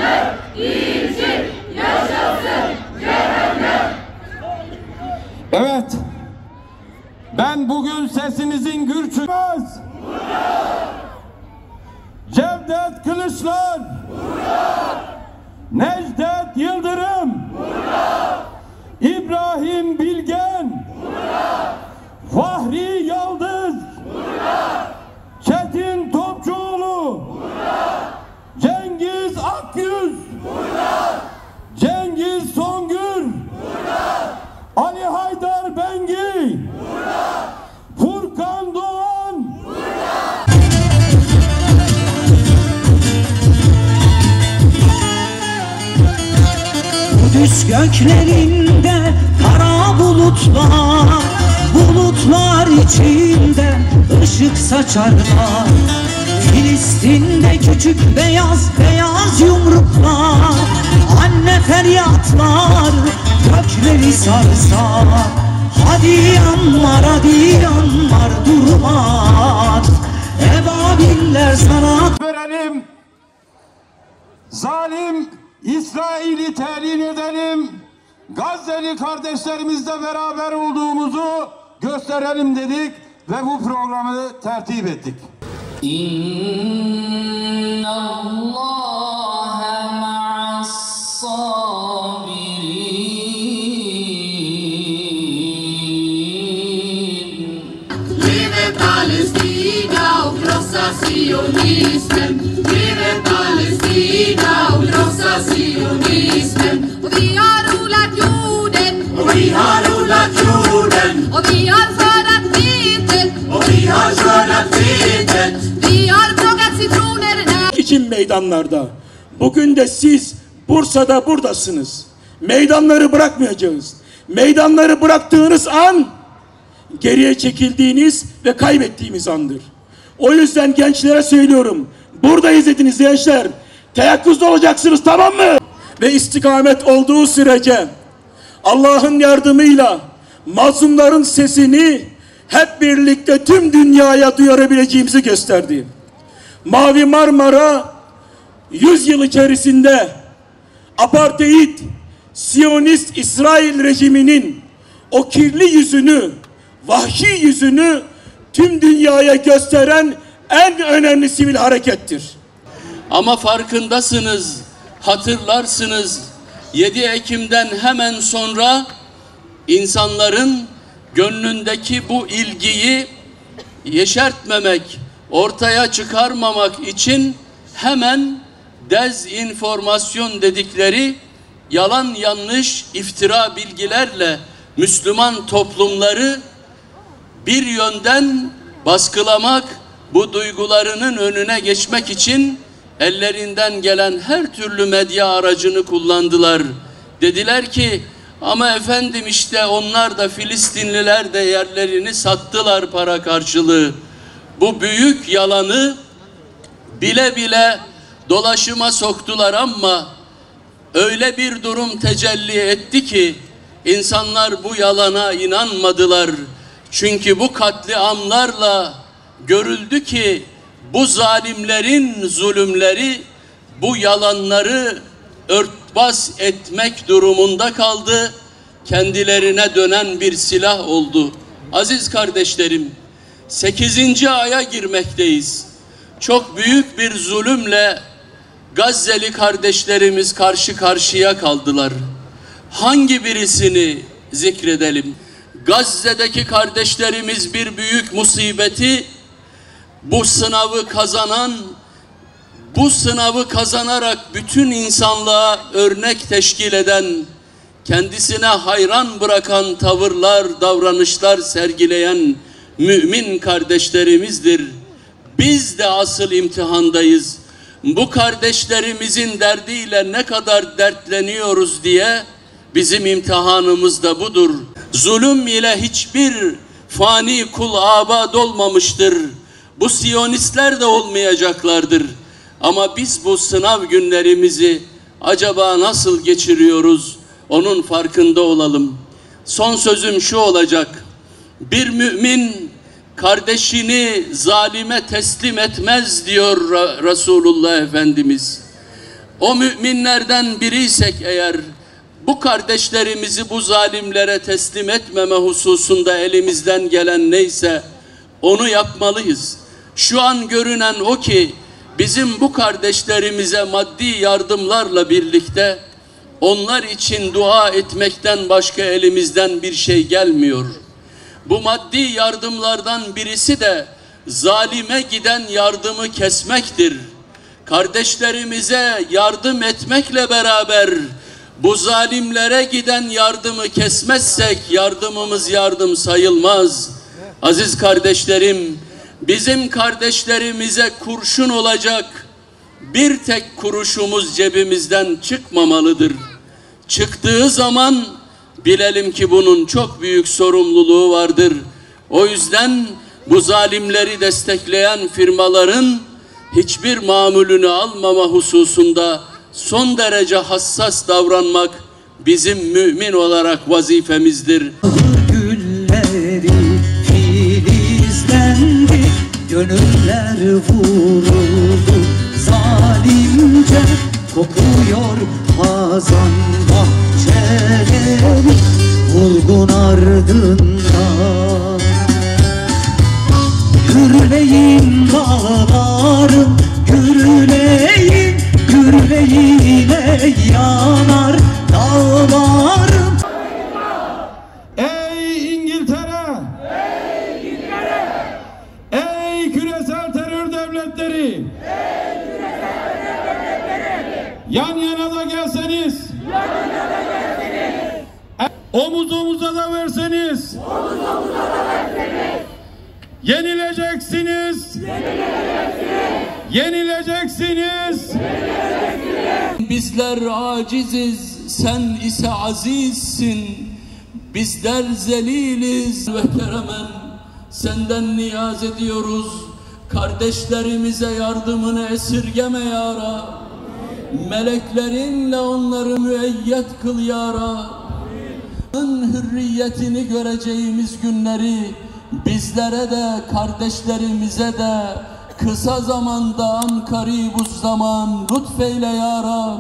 Cennet için yaşasın cehennem. Evet, ben bugün sesimizin gürçülmez. Cevdet Kılıçlar. Burada. Necdet Yıldırım. Burada. İbrahim Bilgen. Burada. Fahri Yıldız. Burada. Çetin Topçuoğlu. Burada. Cengiz Akyüz. Burada. Cengiz Songül. Burada. Ali Haydar Bengi. Burada. Furkan Doğan. Burada. Kudüs göklerinde kara bulutlar, bulutlar içinde ışık saçarlar. Filistin'de küçük beyaz beyaz yumruklar, anne feryatlar gökleri sarsar. Hadi yanlar durmaz, ebabiller sana Verelim, zalim İsrail'i telin edelim, Gazze'li kardeşlerimizle beraber olduğumuzu gösterelim dedik ve bu programı tertip ettik. İnnallâhe ma'as-sabirin. Liebe Palästina und großer Zionismen. Liebe Palästina und großer Zionismen. Und wir har odlat jorden. Och vi har odlat jorden. Och vi har skördat vetet. Och vi har skördat vetet. Vi har plockat citronerna. İçin meydanlarda. Bugün de siz Bursa'da buradasınız. Meydanları bırakmayacağız. Meydanları bıraktığınız an geriye çekildiğiniz ve kaybettiğimiz andır. O yüzden gençlere söylüyorum. Buradayız dediniz gençler. Teyakkuzda olacaksınız, tamam mı? Ve istikamet olduğu sürece Allah'ın yardımıyla mazlumların sesini hep birlikte tüm dünyaya duyurabileceğimizi gösterdi. Mavi Marmara 100 yıl içerisinde apartheid, Siyonist İsrail rejiminin o kirli yüzünü, vahşi yüzünü tüm dünyaya gösteren en önemli sivil harekettir. Ama farkındasınız, hatırlarsınız, 7 Ekim'den hemen sonra insanların gönlündeki bu ilgiyi yeşertmemek, ortaya çıkarmamak için hemen dezinformasyon dedikleri yalan yanlış iftira bilgilerle Müslüman toplumları bir yönden baskılamak, bu duygularının önüne geçmek için ellerinden gelen her türlü medya aracını kullandılar. Dediler ki ama efendim işte onlar da Filistinliler de yerlerini sattılar para karşılığı. Bu büyük yalanı bile bile dolaşıma soktular ama öyle bir durum tecelli etti ki insanlar bu yalana inanmadılar. Çünkü bu katliamlarla görüldü ki bu zalimlerin zulümleri bu yalanları örtbas etmek durumunda kaldı. Kendilerine dönen bir silah oldu. Aziz kardeşlerim, 8. aya girmekteyiz. Çok büyük bir zulümle Gazze'li kardeşlerimiz karşı karşıya kaldılar. Hangi birisini zikredelim? Gazze'deki kardeşlerimiz bir büyük musibeti, bu sınavı kazanarak bütün insanlığa örnek teşkil eden, kendisine hayran bırakan tavırlar, davranışlar sergileyen mümin kardeşlerimizdir. Biz de asıl imtihandayız. Bu kardeşlerimizin derdiyle ne kadar dertleniyoruz diye bizim imtihanımız da budur. Zulüm ile hiçbir fani kul abad olmamıştır. Bu Siyonistler de olmayacaklardır. Ama biz bu sınav günlerimizi acaba nasıl geçiriyoruz? Onun farkında olalım. Son sözüm şu olacak. Bir mümin kardeşini zalime teslim etmez diyor Resulullah Efendimiz. o müminlerden biriysek eğer, bu kardeşlerimizi bu zalimlere teslim etmeme hususunda elimizden gelen neyse onu yapmalıyız. Şu an görünen o ki bizim bu kardeşlerimize maddi yardımlarla birlikte onlar için dua etmekten başka elimizden bir şey gelmiyor. Bu maddi yardımlardan birisi de zalime giden yardımı kesmektir. Kardeşlerimize yardım etmekle beraber bu zalimlere giden yardımı kesmezsek yardımımız yardım sayılmaz. Aziz kardeşlerim, bizim kardeşlerimize kurşun olacak bir tek kuruşumuz cebimizden çıkmamalıdır. Çıktığı zaman bilelim ki bunun çok büyük sorumluluğu vardır. O yüzden bu zalimleri destekleyen firmaların hiçbir mamulünü almama hususunda son derece hassas davranmak bizim mümin olarak vazifemizdir. Gülleri filizlendi, gönüller vuruldu zalimce, kokuyor hazan bahçeleri vurgun ardından. Gürleyin dağlarım, gürleyin, gürleyine yanar dağlarım. Ey İngiltere! Ey İngiltere! Ey küresel terör devletleri! Ey küresel terör devletleri! Yan yana da gelseniz! Yan yana da gelseniz! Omuz omuza da verseniz! Omuz omuza da verseniz! Yenileceksiniz! Yenileceksiniz! Yenileceksiniz! Bizler aciziz, sen ise azizsin. Bizler zeliliz ve keremen senden niyaz ediyoruz. Kardeşlerimize yardımını esirgeme ya Rab. Meleklerinle onları müeyyet kıl ya Rab. Hürriyetini göreceğimiz günleri bizlere de kardeşlerimize de kısa zamanda an karibuz zaman lütfeyle ya Rab.